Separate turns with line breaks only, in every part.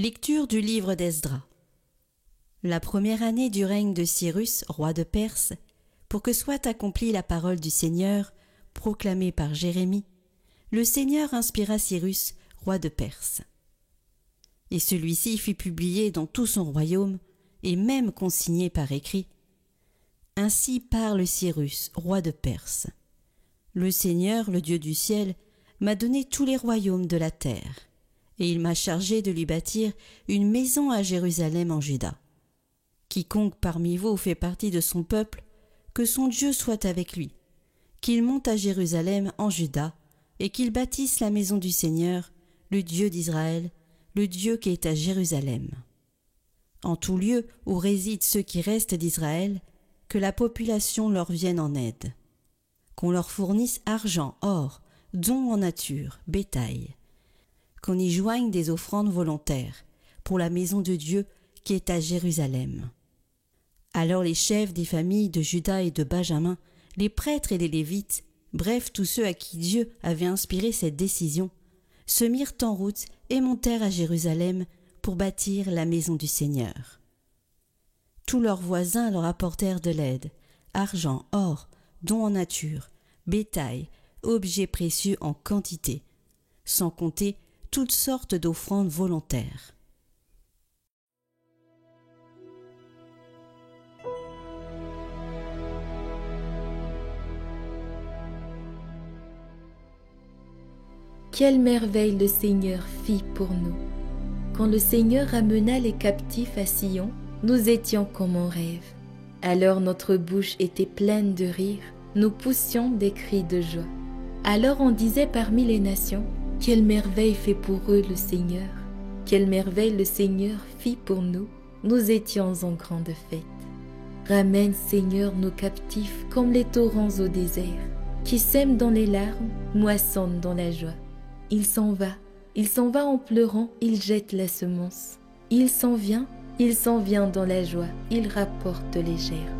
Lecture du livre d'Esdras. La première année du règne de Cyrus, roi de Perse, pour que soit accomplie la parole du Seigneur, proclamée par Jérémie, le Seigneur inspira Cyrus, roi de Perse. Et celui-ci fit publier dans tout son royaume, et même consigné par écrit. Ainsi parle Cyrus, roi de Perse. Le Seigneur, le Dieu du ciel, m'a donné tous les royaumes de la terre, et il m'a chargé de lui bâtir une maison à Jérusalem en Juda. Quiconque parmi vous fait partie de son peuple, que son Dieu soit avec lui, qu'il monte à Jérusalem en Juda, et qu'il bâtisse la maison du Seigneur, le Dieu d'Israël, le Dieu qui est à Jérusalem. En tout lieu où résident ceux qui restent d'Israël, que la population leur vienne en aide. Qu'on leur fournisse argent, or, dons en nature, bétail. Qu'on y joigne des offrandes volontaires pour la maison de Dieu qui est à Jérusalem. Alors les chefs des familles de Juda et de Benjamin, les prêtres et les Lévites, bref tous ceux à qui Dieu avait inspiré cette décision, se mirent en route et montèrent à Jérusalem pour bâtir la maison du Seigneur. Tous leurs voisins leur apportèrent de l'aide, argent, or, dons en nature, bétail, objets précieux en quantité, sans compter toutes sortes d'offrandes volontaires.
Quelle merveille le Seigneur fit pour nous. Quand le Seigneur ramena les captifs à Sion, nous étions comme en rêve. Alors notre bouche était pleine de rire, nous poussions des cris de joie. Alors on disait parmi les nations, quelle merveille fait pour eux le Seigneur. Quelle merveille le Seigneur fit pour nous, nous étions en grande fête. Ramène Seigneur nos captifs comme les torrents au désert, qui sèment dans les larmes, moissonnent dans la joie. Il s'en va en pleurant, il jette la semence. Il s'en vient dans la joie, il rapporte les gerbes.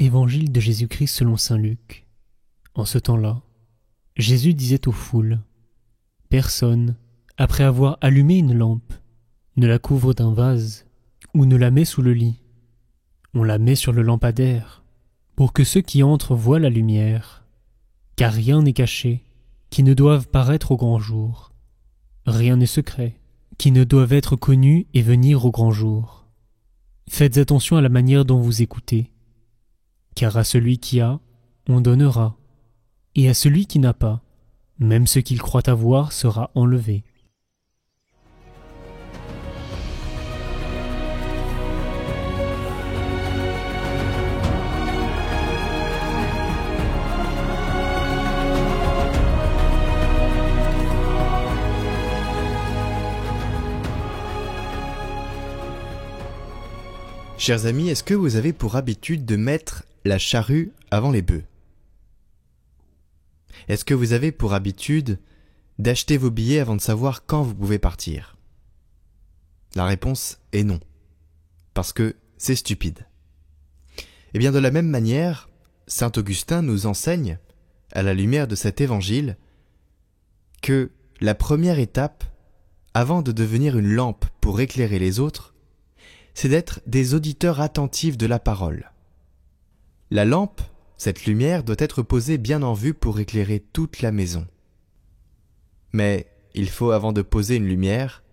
Évangile de Jésus-Christ selon saint Luc. En ce temps-là, Jésus disait aux foules : Personne, après avoir allumé une lampe, ne la couvre d'un vase ou ne la met sous le lit. On la met sur le lampadaire, pour que ceux qui entrent voient la lumière. Car rien n'est caché, qui ne doive paraître au grand jour. Rien n'est secret, qui ne doive être connu et venir au grand jour. Faites attention à la manière dont vous écoutez. Car à celui qui a, on donnera, et à celui qui n'a pas, même ce qu'il croit avoir sera enlevé.
Chers amis, est-ce que vous avez pour habitude de mettre la charrue avant les bœufs? Est-ce que vous avez pour habitude d'acheter vos billets avant de savoir quand vous pouvez partir? La réponse est non, parce que c'est stupide. Et bien de la même manière, saint Augustin nous enseigne, à la lumière de cet évangile, que la première étape, avant de devenir une lampe pour éclairer les autres, c'est d'être des auditeurs attentifs de la parole. La lampe, cette lumière, doit être posée bien en vue pour éclairer toute la maison. Mais il faut, avant de poser une lumière,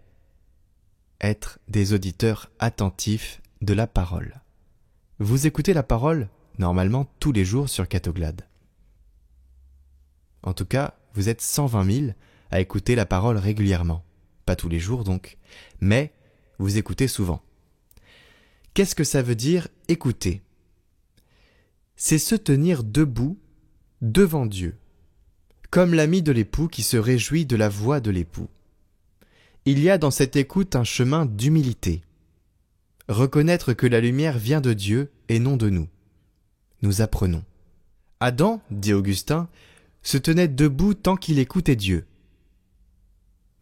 être des auditeurs attentifs de la parole. Vous écoutez la parole, normalement, tous les jours sur Catoglade. En tout cas, vous êtes 120 000 à écouter la parole régulièrement. Pas tous les jours donc, mais vous écoutez souvent. Qu'est-ce que ça veut dire écouter ? C'est se tenir debout devant Dieu, comme l'ami de l'époux qui se réjouit de la voix de l'époux. Il y a dans cette écoute un chemin d'humilité. Reconnaître que la lumière vient de Dieu et non de nous. nous apprenons. Adam, dit Augustin, se tenait debout tant qu'il écoutait Dieu.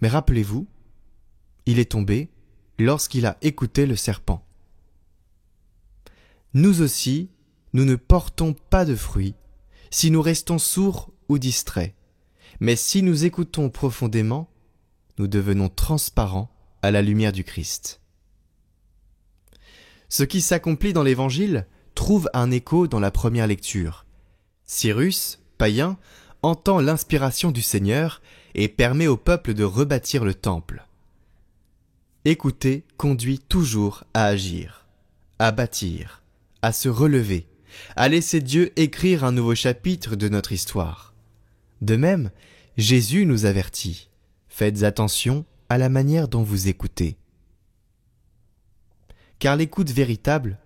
Mais rappelez-vous, il est tombé lorsqu'il a écouté le serpent. Nous aussi, nous ne portons pas de fruits si nous restons sourds ou distraits. Mais si nous écoutons profondément, nous devenons transparents à la lumière du Christ. Ce qui s'accomplit dans l'Évangile trouve un écho dans la première lecture. Cyrus, païen, entend l'inspiration du Seigneur et permet au peuple de rebâtir le temple. Écouter conduit toujours à agir, à bâtir, à se relever, à laisser Dieu écrire un nouveau chapitre de notre histoire. De même, Jésus nous avertit « Faites attention à la manière dont vous écoutez ». Car l'écoute véritable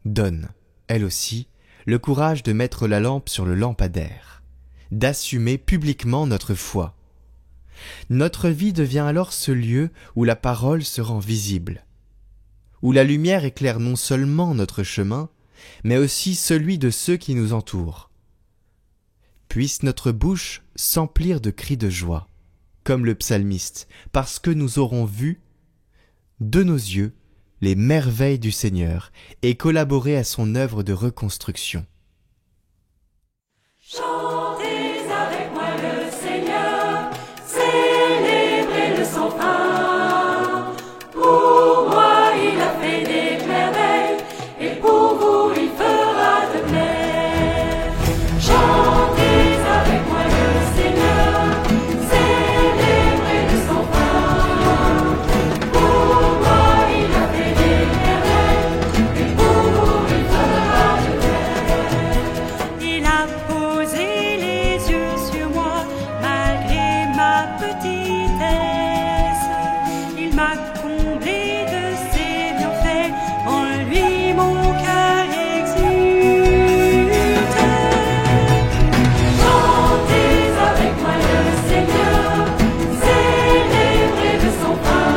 donne, elle aussi, le courage de mettre la lampe sur le lampadaire, d'assumer publiquement notre foi. Notre vie devient alors ce lieu où la parole se rend visible, où la lumière éclaire non seulement notre chemin, mais aussi celui de ceux qui nous entourent. Puisse notre bouche s'emplir de cris de joie, comme le psalmiste, parce que nous aurons vu, de nos yeux, les merveilles du Seigneur et collaborer à son œuvre de reconstruction.
Chantez avec moi le Seigneur, célébrez-le sans fin. Pour moi il a fait des merveilles, et pour vous il fera de plaire. Chantez avec moi le Seigneur, célébrez-le sans fin. Pour moi il a fait des merveilles, et pour vous il fera de plaire. Il a posé les yeux sur moi malgré ma petitesse. Il m'a comblé de ses bienfaits, en lui mon cœur exulte. Chantez avec moi le Seigneur, célébrez-le sans fin.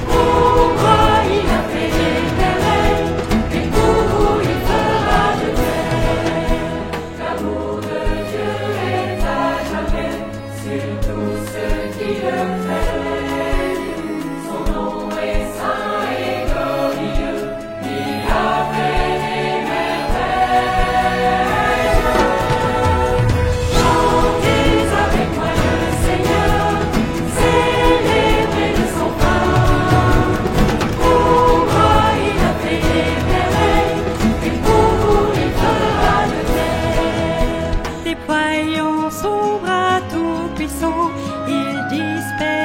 Pour moi il a fait des merveilles, et pour vous il fera de plaire. L'amour de Dieu est à jamais sur tous ceux qui le craignent. Son nom est saint et glorieux, il a fait des merveilles. Chantez avec moi le Seigneur, célébrez-le sans fin. Pour moi il a fait des merveilles, et pour vous il fera de plaire. Déployant son bras tout puissant, il disperse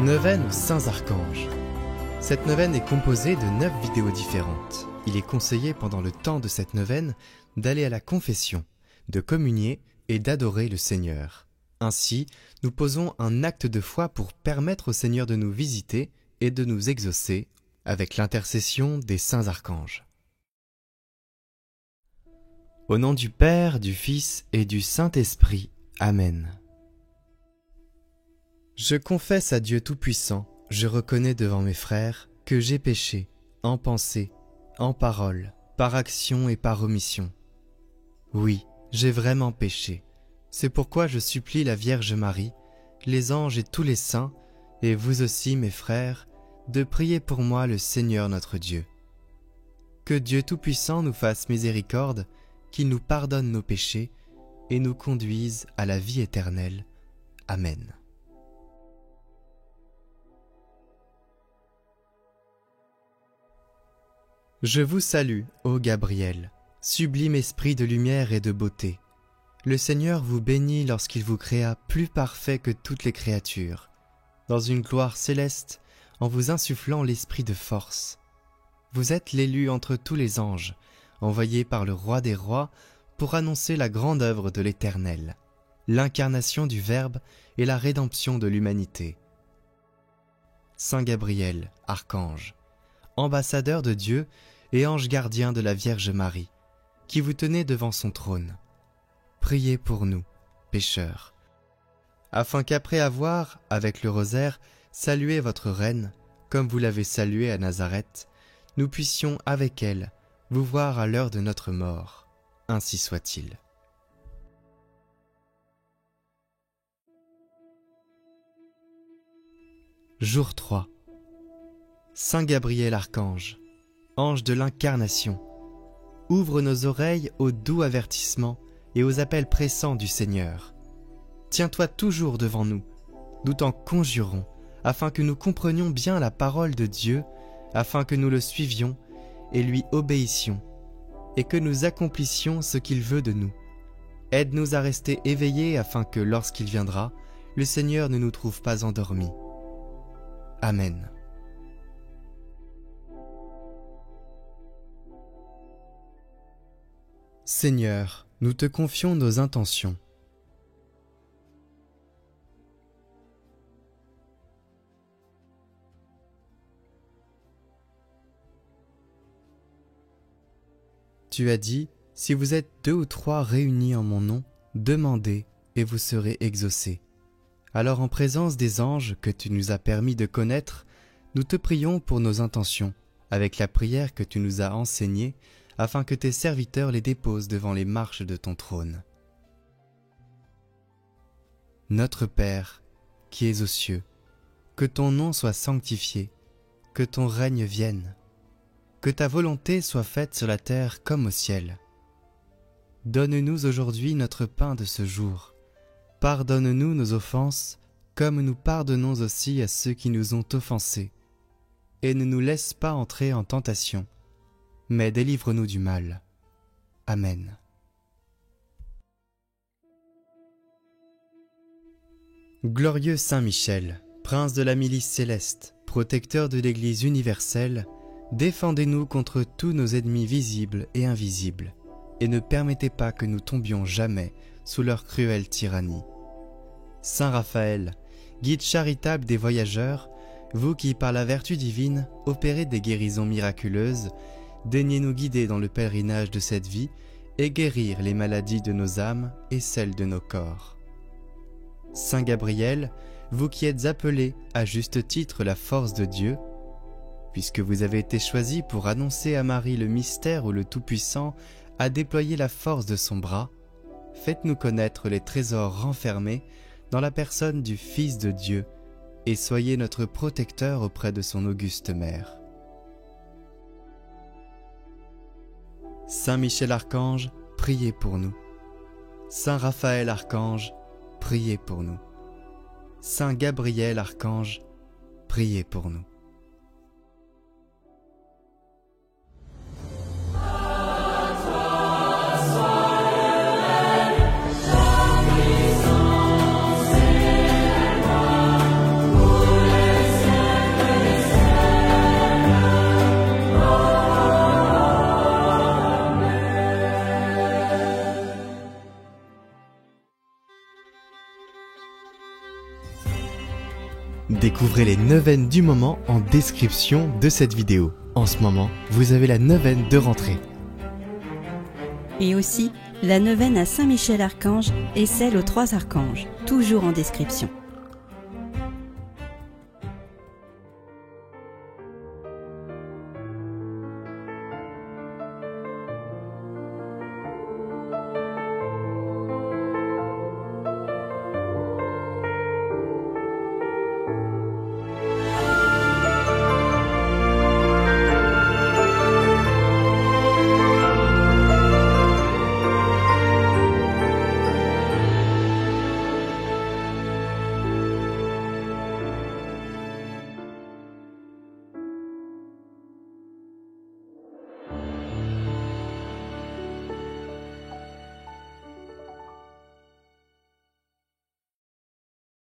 Neuvaine aux Saints Archanges. Cette neuvaine est composée de 9 vidéos différentes. Il est conseillé pendant le temps de cette neuvaine d'aller à la confession, de communier et d'adorer le Seigneur. Ainsi, nous posons un acte de foi pour permettre au Seigneur de nous visiter et de nous exaucer avec l'intercession des Saints Archanges. Au nom du Père, du Fils et du Saint-Esprit. Amen. Je confesse à Dieu Tout-Puissant, je reconnais devant mes frères que j'ai péché, en pensée, en parole, par action et par omission. Oui, j'ai vraiment péché. C'est pourquoi je supplie la Vierge Marie, les anges et tous les saints, et vous aussi mes frères, de prier pour moi le Seigneur notre Dieu. Que Dieu Tout-Puissant nous fasse miséricorde, qu'il nous pardonne nos péchés et nous conduise à la vie éternelle. Amen. Je vous salue, ô Gabriel, sublime esprit de lumière et de beauté. Le Seigneur vous bénit lorsqu'il vous créa plus parfait que toutes les créatures, dans une gloire céleste, en vous insufflant l'esprit de force. Vous êtes l'élu entre tous les anges, envoyé par le Roi des Rois pour annoncer la grande œuvre de l'Éternel, l'incarnation du Verbe et la rédemption de l'humanité. Saint Gabriel, archange, ambassadeur de Dieu et ange gardien de la Vierge Marie, qui vous tenez devant son trône, priez pour nous, pécheurs, afin qu'après avoir, avec le rosaire, salué votre Reine, comme vous l'avez saluée à Nazareth, nous puissions avec elle vous voir à l'heure de notre mort. Ainsi soit-il. Jour 3. Saint Gabriel Archange, ange de l'incarnation, ouvre nos oreilles aux doux avertissements et aux appels pressants du Seigneur. Tiens-toi toujours devant nous, nous t'en conjurons, afin que nous comprenions bien la parole de Dieu, afin que nous le suivions et lui obéissions, et que nous accomplissions ce qu'il veut de nous. Aide-nous à rester éveillés afin que, lorsqu'il viendra, le Seigneur ne nous trouve pas endormis. Amen. Seigneur, nous te confions nos intentions. Tu as dit, si vous êtes 2 ou 3 réunis en mon nom, demandez et vous serez exaucés. Alors en présence des anges que tu nous as permis de connaître, nous te prions pour nos intentions, avec la prière que tu nous as enseignée, afin que tes serviteurs les déposent devant les marches de ton trône. Notre Père, qui es aux cieux, que ton nom soit sanctifié, que ton règne vienne, que ta volonté soit faite sur la terre comme au ciel. Donne-nous aujourd'hui notre pain de ce jour. Pardonne-nous nos offenses, comme nous pardonnons aussi à ceux qui nous ont offensés. Et ne nous laisse pas entrer en tentation, mais délivre-nous du mal. Amen. Glorieux Saint Michel, prince de la milice céleste, protecteur de l'Église universelle, défendez-nous contre tous nos ennemis visibles et invisibles, et ne permettez pas que nous tombions jamais sous leur cruelle tyrannie. Saint Raphaël, guide charitable des voyageurs, vous qui, par la vertu divine, opérez des guérisons miraculeuses, daignez nous guider dans le pèlerinage de cette vie et guérir les maladies de nos âmes et celles de nos corps. Saint Gabriel, vous qui êtes appelé à juste titre la force de Dieu, puisque vous avez été choisi pour annoncer à Marie le mystère où le Tout-Puissant a déployé la force de son bras, faites-nous connaître les trésors renfermés dans la personne du Fils de Dieu, et soyez notre protecteur auprès de son auguste mère. Saint Michel Archange, priez pour nous. Saint Raphaël Archange, priez pour nous. Saint Gabriel Archange, priez pour nous. Découvrez les neuvaines du moment en description de cette vidéo. En ce moment, vous avez la neuvaine de rentrée.
Et aussi la neuvaine à Saint-Michel-Archange et celle aux 3 archanges, toujours en description.